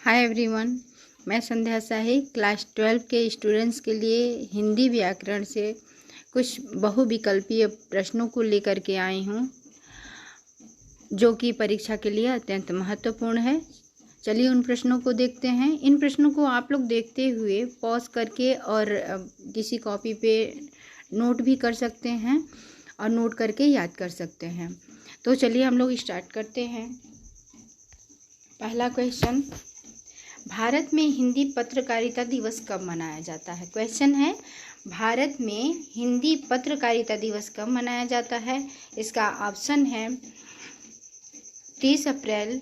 Hi everyone, मैं संध्या शाही class 12 के students के लिए हिंदी व्याकरण से कुछ बहुविकल्पीय प्रश्नों को लेकर के आई हूँ, जो कि परीक्षा के लिए अत्यंत महत्वपूर्ण है। चलिए उन प्रश्नों को देखते हैं। इन प्रश्नों को आप लोग देखते हुए पॉज करके और किसी कॉपी पे नोट भी कर सकते हैं और नोट करके याद कर सकते हैं। तो चलिए हम लोग स्टार्ट करते हैं। पहला क्वेश्चन, भारत में हिंदी पत्रकारिता दिवस कब मनाया जाता है? क्वेश्चन है, भारत में हिंदी पत्रकारिता दिवस कब मनाया जाता है? इसका ऑप्शन है 30 अप्रैल,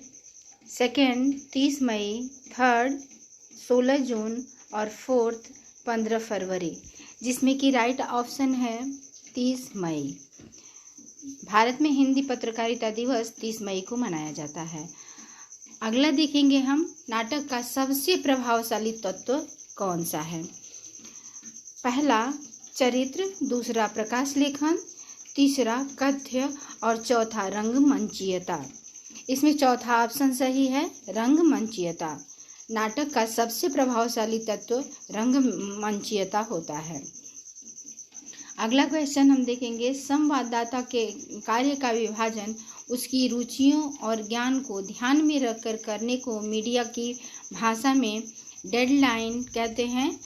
सेकेंड 30 मई, थर्ड 16 जून और फोर्थ 15 फरवरी, जिसमें कि राइट ऑप्शन है 30 मई। भारत में हिंदी पत्रकारिता दिवस 30 मई को मनाया जाता है। अगला देखेंगे हम, नाटक का सबसे प्रभावशाली तत्व कौन सा है? पहला चरित्र, दूसरा प्रकाश लेखन, तीसरा कथ्य और चौथा रंगमंचीयता। इसमें चौथा ऑप्शन सही है, रंगमंचीयता। नाटक का सबसे प्रभावशाली तत्व रंगमंचीयता होता है। अगला क्वेश्चन हम देखेंगे, संवाददाता के कार्य का विभाजन उसकी रुचियों और ज्ञान को ध्यान में रखकर करने को मीडिया की भाषा में डेडलाइन कहते हैं।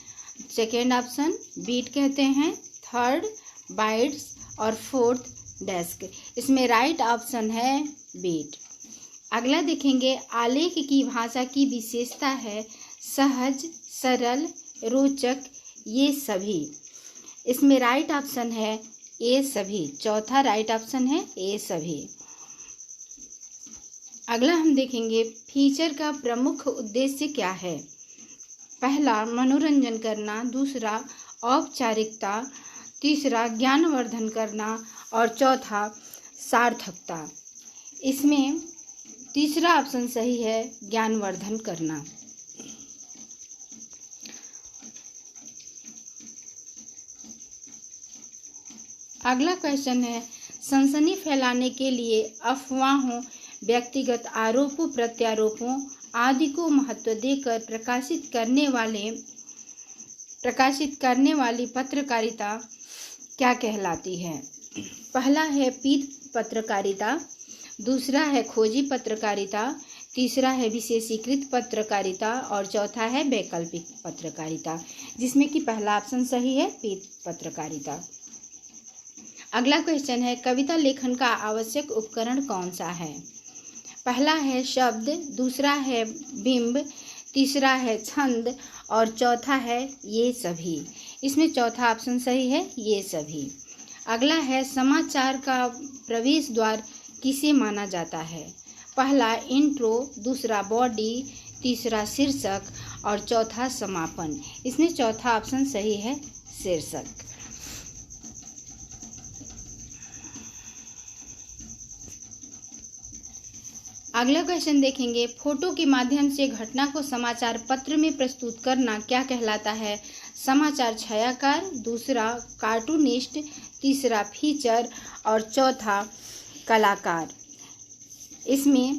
सेकेंड ऑप्शन बीट कहते हैं, थर्ड बाइट्स और फोर्थ डेस्क। इसमें राइट ऑप्शन है बीट। अगला देखेंगे, आलेख की भाषा की विशेषता है सहज, सरल, रोचक, ये सभी। इसमें राइट ऑप्शन है ए सभी। चौथा राइट ऑप्शन है ए सभी। अगला हम देखेंगे, फीचर का प्रमुख उद्देश्य क्या है? पहला मनोरंजन करना, दूसरा औपचारिकता, तीसरा ज्ञानवर्धन करना और चौथा सार्थकता। इसमें तीसरा ऑप्शन सही है, ज्ञानवर्धन करना। अगला क्वेश्चन है, सनसनी फैलाने के लिए अफवाहों, व्यक्तिगत आरोपों, प्रत्यारोपों आदि को महत्व देकर प्रकाशित करने वाली पत्रकारिता क्या कहलाती है? पहला है पीठ पत्रकारिता, दूसरा है खोजी पत्रकारिता, तीसरा है विशेषीकृत पत्रकारिता और चौथा है वैकल्पिक पत्रकारिता, जिसमें कि पहला ऑप्शन सही है, पीठ पत्रकारिता। अगला क्वेश्चन है, कविता लेखन का आवश्यक उपकरण कौन सा है? पहला है शब्द, दूसरा है बिंब, तीसरा है छंद और चौथा है ये सभी। इसमें चौथा ऑप्शन सही है, ये सभी। अगला है, समाचार का प्रवेश द्वार किसे माना जाता है? पहला इंट्रो, दूसरा बॉडी, तीसरा शीर्षक और चौथा समापन। इसमें चौथा ऑप्शन सही है, शीर्षक। अगला क्वेश्चन देखेंगे, फोटो के माध्यम से घटना को समाचार पत्र में प्रस्तुत करना क्या कहलाता है? समाचार छायाकार, दूसरा कार्टूनिस्ट, तीसरा फीचर और चौथा कलाकार। इसमें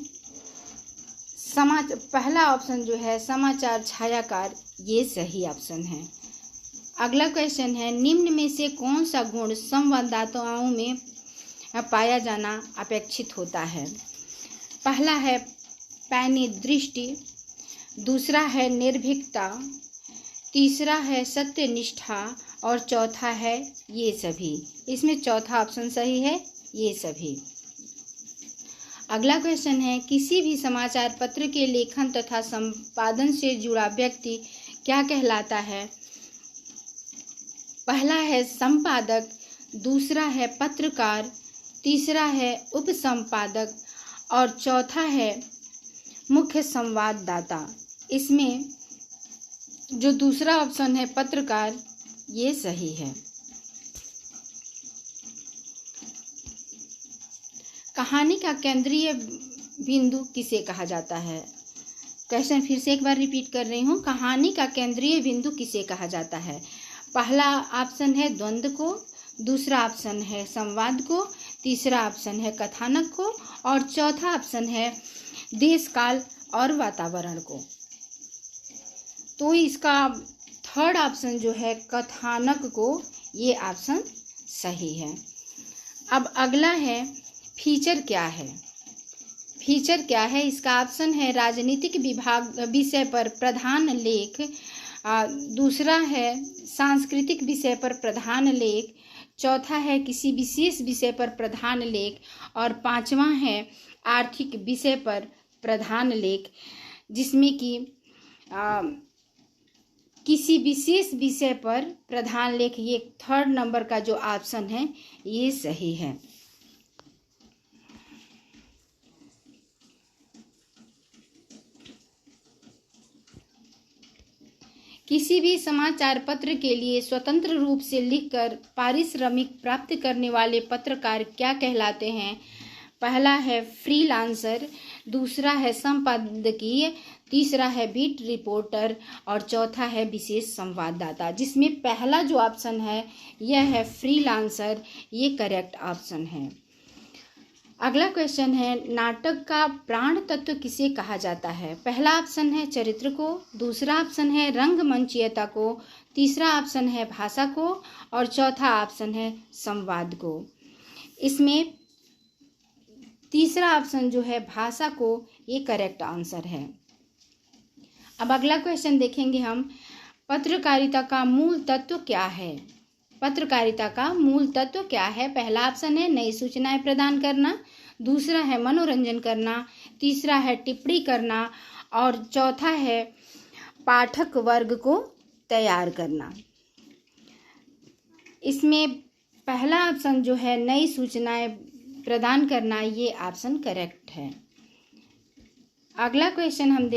पहला ऑप्शन जो है समाचार छायाकार, ये सही ऑप्शन है। अगला क्वेश्चन है, निम्न में से कौन सा गुण संवाददाताओं में पाया जाना अपेक्षित होता है? पहला है पैनी दृष्टि, दूसरा है निर्भीकता, तीसरा है सत्यनिष्ठा और चौथा है ये सभी। इसमें चौथा ऑप्शन सही है, ये सभी। अगला क्वेश्चन है, किसी भी समाचार पत्र के लेखन तथा संपादन से जुड़ा व्यक्ति क्या कहलाता है? पहला है संपादक, दूसरा है पत्रकार, तीसरा है उपसंपादक और चौथा है मुख्य संवाददाता। इसमें जो दूसरा ऑप्शन है पत्रकार, ये सही है। कहानी का केंद्रीय बिंदु किसे कहा जाता है? क्वेश्चन फिर से एक बार रिपीट कर रही हूँ, कहानी का केंद्रीय बिंदु किसे कहा जाता है? पहला ऑप्शन है द्वंद्व को, दूसरा ऑप्शन है संवाद को, तीसरा ऑप्शन है कथानक को और चौथा ऑप्शन है देश काल और वातावरण को। तो इसका थर्ड ऑप्शन जो है कथानक को, ये ऑप्शन सही है। अब अगला है फीचर क्या है। फीचर क्या है, इसका ऑप्शन है राजनीतिक विभाग विषय पर प्रधान लेख, दूसरा है सांस्कृतिक विषय पर प्रधान लेख, चौथा है किसी विशेष विषय पर प्रधान लेख और पांचवा है आर्थिक विषय पर प्रधान लेख, जिसमें कि किसी विशेष विषय पर प्रधान लेख, ये थर्ड नंबर का जो ऑप्शन है ये सही है। किसी भी समाचार पत्र के लिए स्वतंत्र रूप से लिखकर पारिश्रमिक प्राप्त करने वाले पत्रकार क्या कहलाते हैं? पहला है फ्रीलांसर, दूसरा है संपादकीय, तीसरा है बीट रिपोर्टर और चौथा है विशेष संवाददाता। जिसमें पहला जो ऑप्शन है यह है फ्रीलांसर, ये करेक्ट ऑप्शन है। अगला क्वेश्चन है नाटक का प्राण तत्व किसे कहा जाता है? पहला ऑप्शन है चरित्र को, दूसरा ऑप्शन है रंगमंचीयता को, तीसरा ऑप्शन है भाषा को और चौथा ऑप्शन है संवाद को। इसमें तीसरा ऑप्शन जो है भाषा को, ये करेक्ट आंसर है। अब अगला क्वेश्चन देखेंगे हम, पत्रकारिता का मूल तत्व क्या है? पत्रकारिता का मूल तत्व क्या है? पहला ऑप्शन है नई सूचनाएं प्रदान करना, दूसरा है मनोरंजन करना, तीसरा है टिप्पणी करना और चौथा है पाठक वर्ग को तैयार करना। इसमें पहला ऑप्शन जो है नई सूचनाएं प्रदान करना, ये ऑप्शन करेक्ट है। अगला क्वेश्चन हम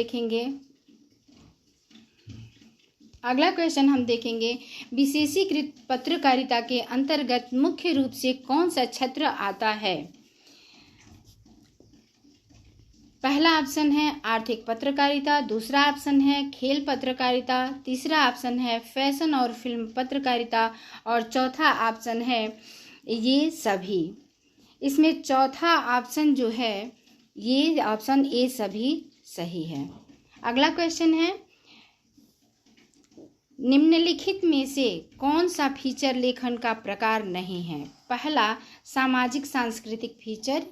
देखेंगे विशेषीकृत पत्रकारिता के अंतर्गत मुख्य रूप से कौन सा क्षेत्र आता है? पहला ऑप्शन है आर्थिक पत्रकारिता, दूसरा ऑप्शन है खेल पत्रकारिता, तीसरा ऑप्शन है फैशन और फिल्म पत्रकारिता और चौथा ऑप्शन है ये सभी। इसमें चौथा ऑप्शन जो है ये ऑप्शन ए सभी सही है। अगला क्वेश्चन है निम्नलिखित में से कौन सा फीचर लेखन का प्रकार नहीं है? पहला सामाजिक सांस्कृतिक फीचर,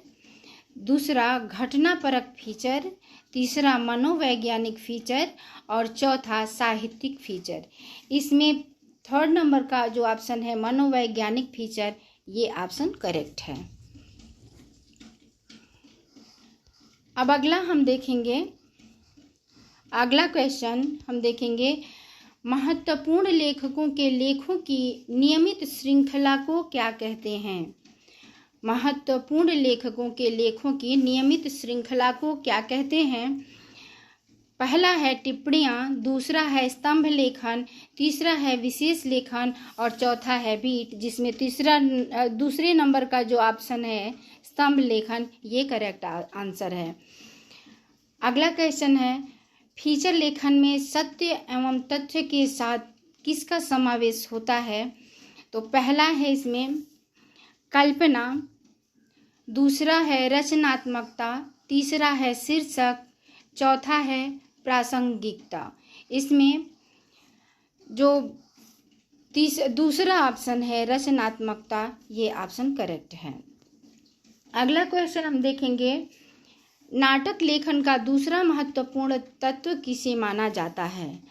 दूसरा घटनापरक फीचर, तीसरा मनोवैज्ञानिक फीचर और चौथा साहित्यिक फीचर। इसमें थर्ड नंबर का जो ऑप्शन है मनोवैज्ञानिक फीचर, ये ऑप्शन करेक्ट है। अब अगला क्वेश्चन हम देखेंगे महत्वपूर्ण लेखकों के लेखों की नियमित श्रृंखला को क्या कहते हैं? महत्वपूर्ण लेखकों के लेखों की नियमित श्रृंखला को क्या कहते हैं? पहला है टिप्पणियाँ, दूसरा है स्तंभ लेखन, तीसरा है विशेष लेखन और चौथा है बीट, जिसमें दूसरे नंबर का जो ऑप्शन है स्तंभ लेखन, ये करेक्ट आंसर है। अगला क्वेश्चन है फीचर लेखन में सत्य एवं तथ्य के साथ किसका समावेश होता है? तो पहला है इसमें कल्पना, दूसरा है रचनात्मकता, तीसरा है शीर्षक, चौथा है प्रासंगिकता। इसमें जो दूसरा ऑप्शन है रचनात्मकता, ये ऑप्शन करेक्ट है। अगला क्वेश्चन हम देखेंगे नाटक लेखन का दूसरा महत्वपूर्ण तत्व किसे माना जाता है?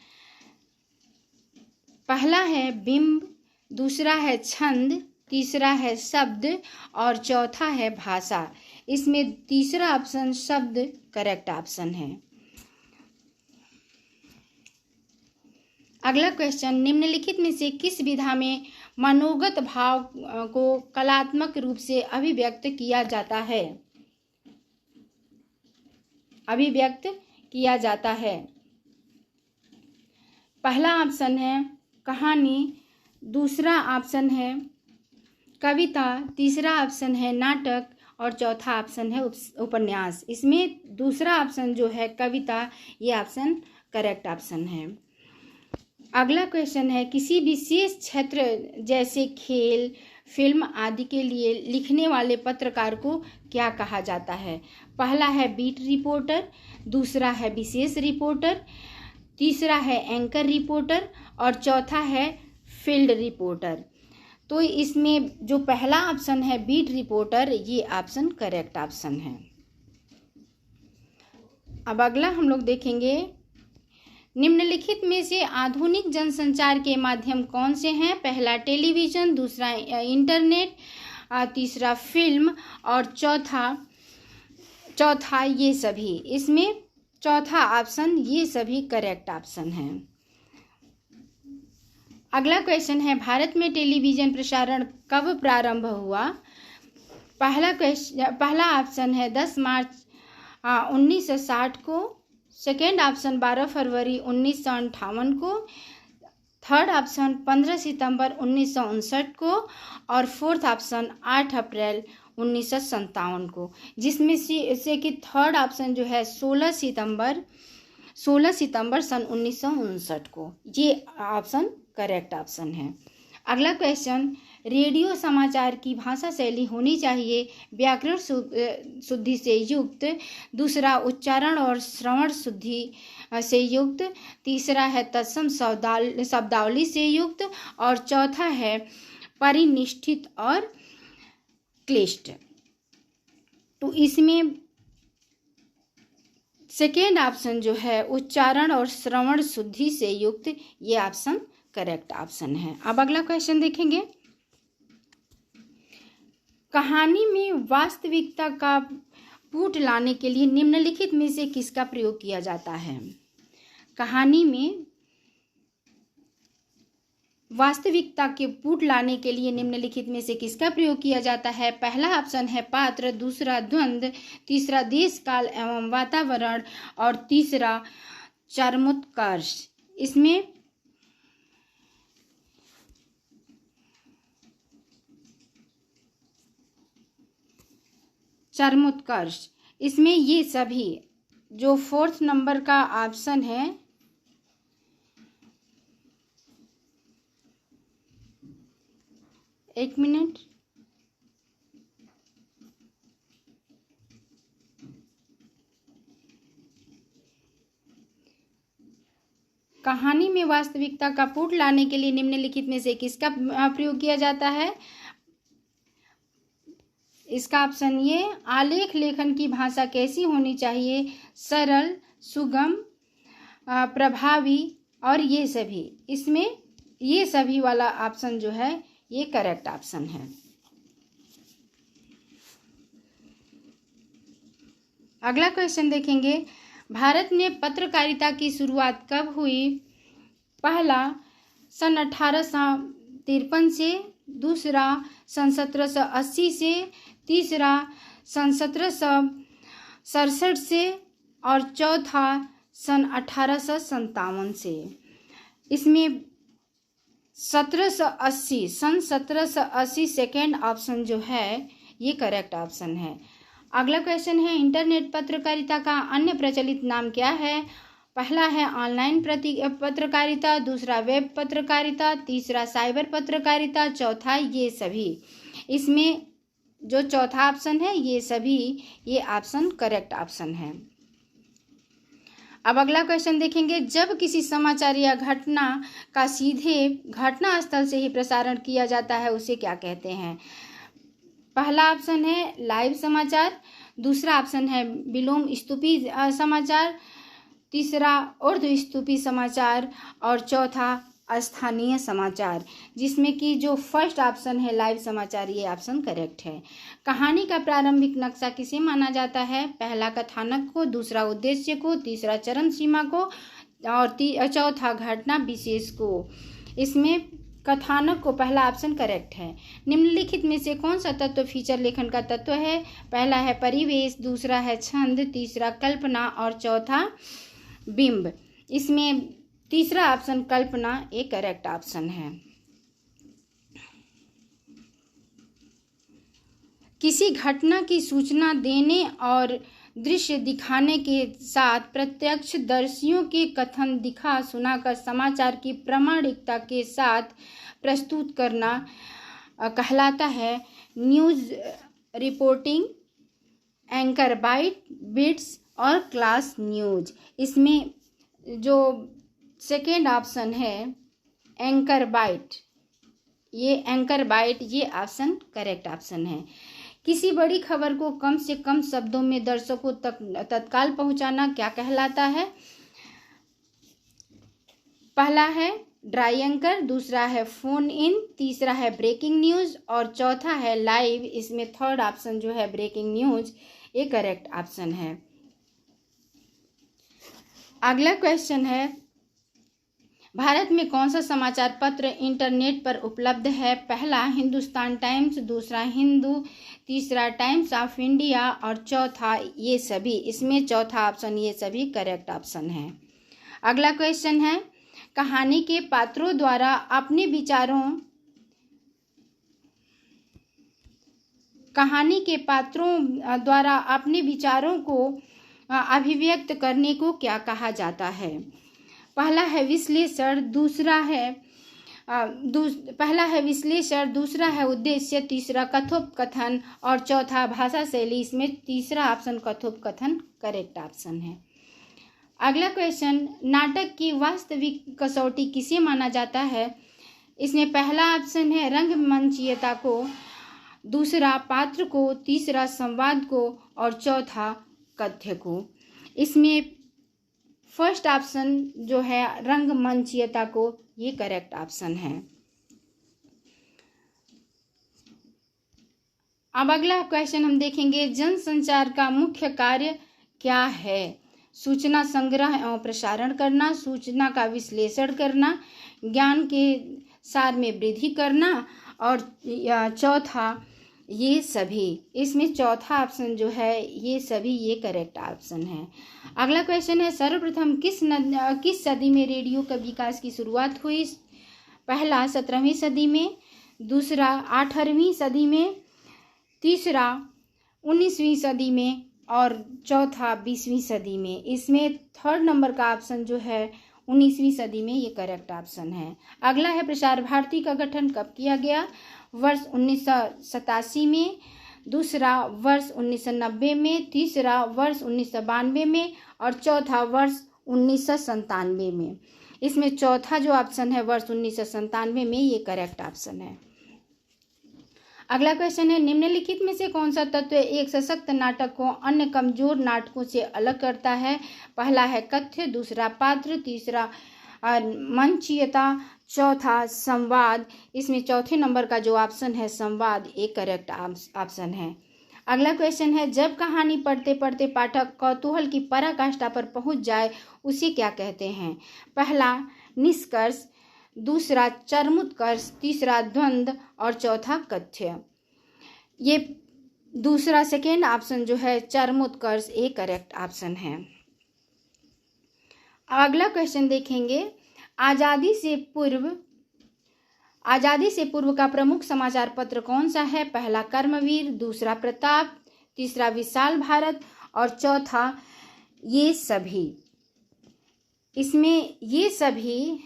पहला है बिंब, दूसरा है छंद, तीसरा है शब्द और चौथा है भाषा। इसमें तीसरा ऑप्शन शब्द करेक्ट ऑप्शन है। अगला क्वेश्चन निम्नलिखित में से किस विधा में मनोगत भाव को कलात्मक रूप से अभिव्यक्त किया जाता है? पहला ऑप्शन है कहानी, दूसरा ऑप्शन है कविता, तीसरा ऑप्शन है नाटक और चौथा ऑप्शन है उपन्यास। इसमें दूसरा ऑप्शन जो है कविता, ये ऑप्शन करेक्ट ऑप्शन है। अगला क्वेश्चन है किसी विशेष क्षेत्र जैसे खेल, फिल्म आदि के लिए लिखने वाले पत्रकार को क्या कहा जाता है? पहला है बीट रिपोर्टर, दूसरा है विशेष रिपोर्टर, तीसरा है एंकर रिपोर्टर और चौथा है फील्ड रिपोर्टर। तो इसमें जो पहला ऑप्शन है बीट रिपोर्टर, ये ऑप्शन करेक्ट ऑप्शन है। अब अगला हम लोग देखेंगे, निम्नलिखित में से आधुनिक जनसंचार के माध्यम कौन से हैं? पहला टेलीविज़न, दूसरा इंटरनेट, तीसरा फिल्म और चौथा ये सभी। इसमें चौथा ऑप्शन ये सभी करेक्ट ऑप्शन है। अगला क्वेश्चन है, भारत में टेलीविज़न प्रसारण कब प्रारंभ हुआ? पहला ऑप्शन है 10 मार्च 1960 को, सेकेंड ऑप्शन 12 फरवरी 1958 को, थर्ड ऑप्शन 15 सितंबर 1959 को और फोर्थ ऑप्शन 8 अप्रैल 1957 को, जिसमें से कि थर्ड ऑप्शन जो है 16 सितंबर सन 1959 को, ये ऑप्शन करेक्ट ऑप्शन है। अगला क्वेश्चन, रेडियो समाचार की भाषा शैली होनी चाहिए व्याकरण शुद्धि से युक्त, दूसरा उच्चारण और श्रवण शुद्धि से युक्त, तीसरा है तत्सम शब्दावली से युक्त और चौथा है परिनिष्ठित और क्लिष्ट। तो इसमें सेकेंड ऑप्शन जो है उच्चारण और श्रवण शुद्धि से युक्त, ये ऑप्शन करेक्ट ऑप्शन है। अब अगला क्वेश्चन देखेंगे, कहानी में वास्तविकता का पुट लाने के लिए निम्नलिखित में से किसका प्रयोग किया जाता है? कहानी में वास्तविकता के पुट लाने के लिए निम्नलिखित में से किसका प्रयोग किया जाता है? पहला ऑप्शन है पात्र, दूसरा द्वंद्व, तीसरा देश काल एवं वातावरण और तीसरा चरमोत्कर्ष। इसमें चरमोत्कर्ष, इसमें ये सभी जो फोर्थ नंबर का ऑप्शन है, एक मिनट, कहानी में वास्तविकता का पुट लाने के लिए निम्नलिखित में से किसका प्रयोग किया जाता है? इसका ऑप्शन ये, आलेख लेखन की भाषा कैसी होनी चाहिए? सरल, सुगम, प्रभावी और ये सभी। इसमें ये सभी वाला ऑप्शन जो है ये करेक्ट ऑप्शन है। अगला क्वेश्चन देखेंगे, भारत में पत्रकारिता की शुरुआत कब हुई? पहला सन 1853 से, दूसरा सन 1780 से, तीसरा सन 1767 से और चौथा सन 1857 से। इसमें 1780 सन 1780 सेकेंड ऑप्शन जो है ये करेक्ट ऑप्शन है। अगला क्वेश्चन है, इंटरनेट पत्रकारिता का अन्य प्रचलित नाम क्या है? पहला है ऑनलाइन पत्रकारिता, दूसरा वेब पत्रकारिता, तीसरा साइबर पत्रकारिता, चौथा ये सभी। इसमें जो चौथा ऑप्शन है ये सभी, ये ऑप्शन करेक्ट ऑप्शन है। अब अगला क्वेश्चन देखेंगे, जब किसी समाचार या घटना का सीधे घटना स्थल से ही प्रसारण किया जाता है उसे क्या कहते हैं? पहला ऑप्शन है लाइव समाचार, दूसरा ऑप्शन है विलोम स्तूपी समाचार, तीसरा ऊर्ध्व स्तूपी समाचार और चौथा स्थानीय समाचार, जिसमें कि जो फर्स्ट ऑप्शन है लाइव समाचार, ये ऑप्शन करेक्ट है। कहानी का प्रारंभिक नक्शा किसे माना जाता है? पहला कथानक को, दूसरा उद्देश्य को, तीसरा चरम सीमा को और चौथा घटना विशेष को। इसमें कथानक को पहला ऑप्शन करेक्ट है। निम्नलिखित में से कौन सा तत्व फीचर लेखन का तत्व है? पहला है परिवेश, दूसरा है छंद, तीसरा कल्पना और चौथा बिंब। इसमें तीसरा ऑप्शन कल्पना एक करेक्ट ऑप्शन है। किसी घटना की सूचना देने और दृश्य दिखाने के साथ प्रत्यक्षदर्शियों के कथन दिखा सुनाकर समाचार की प्रामाणिकता के साथ प्रस्तुत करना कहलाता है news reporting, anchor bite, bits और क्लास न्यूज। इसमें जो सेकेंड ऑप्शन है एंकर बाइट। ये एंकर बाइट, ये ऑप्शन करेक्ट ऑप्शन है। किसी बड़ी खबर को कम से कम शब्दों में दर्शकों तक तत्काल पहुंचाना क्या कहलाता है? पहला है ड्राई एंकर, दूसरा है फोन इन, तीसरा है ब्रेकिंग न्यूज और चौथा है लाइव। इसमें थर्ड ऑप्शन जो है ब्रेकिंग न्यूज, ये करेक्ट ऑप्शन है। अगला क्वेश्चन है, भारत में कौन सा समाचार पत्र इंटरनेट पर उपलब्ध है? पहला हिंदुस्तान टाइम्स, दूसरा हिंदू, तीसरा टाइम्स ऑफ इंडिया और चौथा ये सभी। इसमें चौथा ऑप्शन ये सभी करेक्ट ऑप्शन है। अगला क्वेश्चन है, कहानी के पात्रों द्वारा अपने विचारों को अभिव्यक्त करने को क्या कहा जाता है? पहला है विश्लेषण, दूसरा है उद्देश्य, तीसरा कथोपकथन और चौथा भाषा शैली। इसमें तीसरा ऑप्शन कथोपकथन करेक्ट ऑप्शन है। अगला क्वेश्चन, नाटक की वास्तविक कसौटी किसे माना जाता है? इसमें पहला ऑप्शन है रंगमंचीयता को, दूसरा पात्र को, तीसरा संवाद को और चौथा कथ्य को। इसमें फर्स्ट ऑप्शन जो है रंगमंचीयता को, ये करेक्ट ऑप्शन है। अब अगला क्वेश्चन हम देखेंगे, जनसंचार का मुख्य कार्य क्या है? सूचना संग्रह एवं प्रसारण करना, सूचना का विश्लेषण करना, ज्ञान के सार में वृद्धि करना और चौथा ये सभी। इसमें चौथा ऑप्शन जो है ये सभी, ये करेक्ट ऑप्शन है। अगला क्वेश्चन है, सर्वप्रथम किस सदी में रेडियो का विकास की शुरुआत हुई? पहला 17वीं सदी में, दूसरा 18वीं सदी में, तीसरा 19वीं सदी में और चौथा 20वीं सदी में। इसमें थर्ड नंबर का ऑप्शन जो है 19वीं सदी में, ये करेक्ट ऑप्शन है। अगला है, प्रसार भारती का गठन कब किया गया? वर्ष 1987 में, दूसरा वर्ष 1990 में, तीसरा वर्ष 1992 में और चौथा वर्ष 1997 में। इसमें चौथा जो ऑप्शन है वर्ष 1997 में, ये करेक्ट ऑप्शन है। अगला क्वेश्चन है, निम्नलिखित में से कौन सा तत्व एक सशक्त नाटक को अन्य कमजोर नाटकों से अलग करता है? पहला है कथ्य, दूसरा पात्र, तीसरा मंचीयता, चौथा संवाद। इसमें चौथे नंबर का जो ऑप्शन है संवाद, एक करेक्ट ऑप्शन है। अगला क्वेश्चन है, जब कहानी पढ़ते पढ़ते पाठक कौतूहल की पराकाष्ठा पर पहुंच जाए उसे क्या कहते हैं? पहला निष्कर्ष, दूसरा चरमोत्कर्ष, तीसरा द्वंद्व और चौथा कथ्य। ये दूसरा सेकेंड ऑप्शन जो है चरमोत्कर्ष, एक करेक्ट ऑप्शन है। अगला क्वेश्चन देखेंगे, आजादी से पूर्व का प्रमुख समाचार पत्र कौन सा है? पहला कर्मवीर, दूसरा प्रताप, तीसरा विशाल भारत और चौथा ये सभी। इसमें ये सभी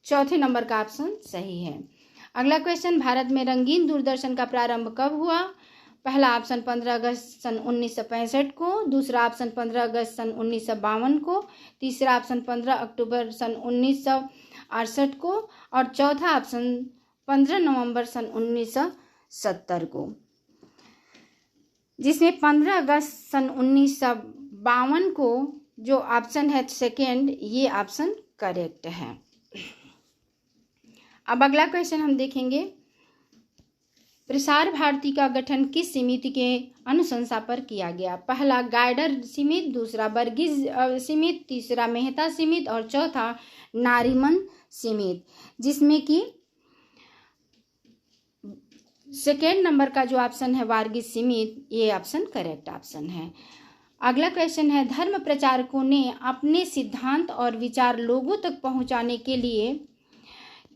चौथे नंबर का ऑप्शन सही है। अगला क्वेश्चन, भारत में रंगीन दूरदर्शन का प्रारंभ कब हुआ? पहला ऑप्शन 15 अगस्त सन 1965 को, दूसरा ऑप्शन 15 अगस्त सन 1952 को, तीसरा ऑप्शन 15 अक्टूबर सन 1968 को और चौथा ऑप्शन 15 नवंबर सन 1970 को। जिसमें 15 अगस्त सन 1952 को जो ऑप्शन है सेकेंड, ये ऑप्शन करेक्ट है। अब अगला क्वेश्चन हम देखेंगे, प्रसार भारती का गठन किस समिति के अनुशंसा पर किया गया? पहला गाइडर समिति, दूसरा वर्गीज समिति, तीसरा मेहता समिति और चौथा नारीमन समिति। जिसमें कि सेकेंड नंबर का जो ऑप्शन है वर्गीज समिति, ये ऑप्शन करेक्ट ऑप्शन है। अगला क्वेश्चन है, धर्म प्रचारकों ने अपने सिद्धांत और विचार लोगों तक पहुंचाने के लिए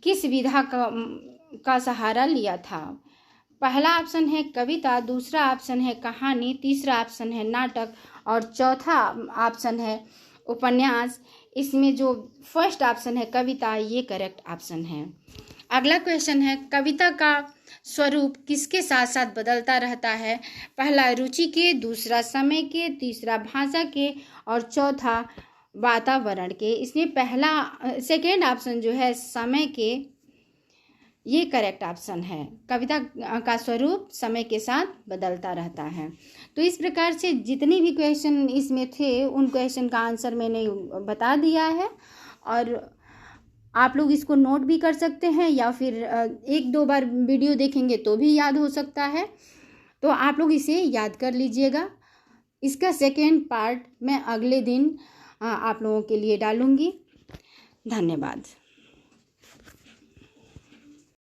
किस विधा का सहारा लिया था? पहला ऑप्शन है कविता, दूसरा ऑप्शन है कहानी, तीसरा ऑप्शन है नाटक और चौथा ऑप्शन है उपन्यास। इसमें जो फर्स्ट ऑप्शन है कविता, ये करेक्ट ऑप्शन है। अगला क्वेश्चन है, कविता का स्वरूप किसके साथ साथ बदलता रहता है? पहला रुचि के, दूसरा समय के, तीसरा भाषा के और चौथा वातावरण के, इसमें सेकेंड ऑप्शन जो है समय के, ये करेक्ट ऑप्शन है। कविता का स्वरूप समय के साथ बदलता रहता है। तो इस प्रकार से जितने भी क्वेश्चन इसमें थे उन क्वेश्चन का आंसर मैंने बता दिया है, और आप लोग इसको नोट भी कर सकते हैं या फिर एक दो बार वीडियो देखेंगे तो भी याद हो सकता है। तो आप लोग इसे याद कर लीजिएगा। इसका सेकेंड पार्ट मैं अगले दिन आप लोगों के लिए डालूंगी। धन्यवाद।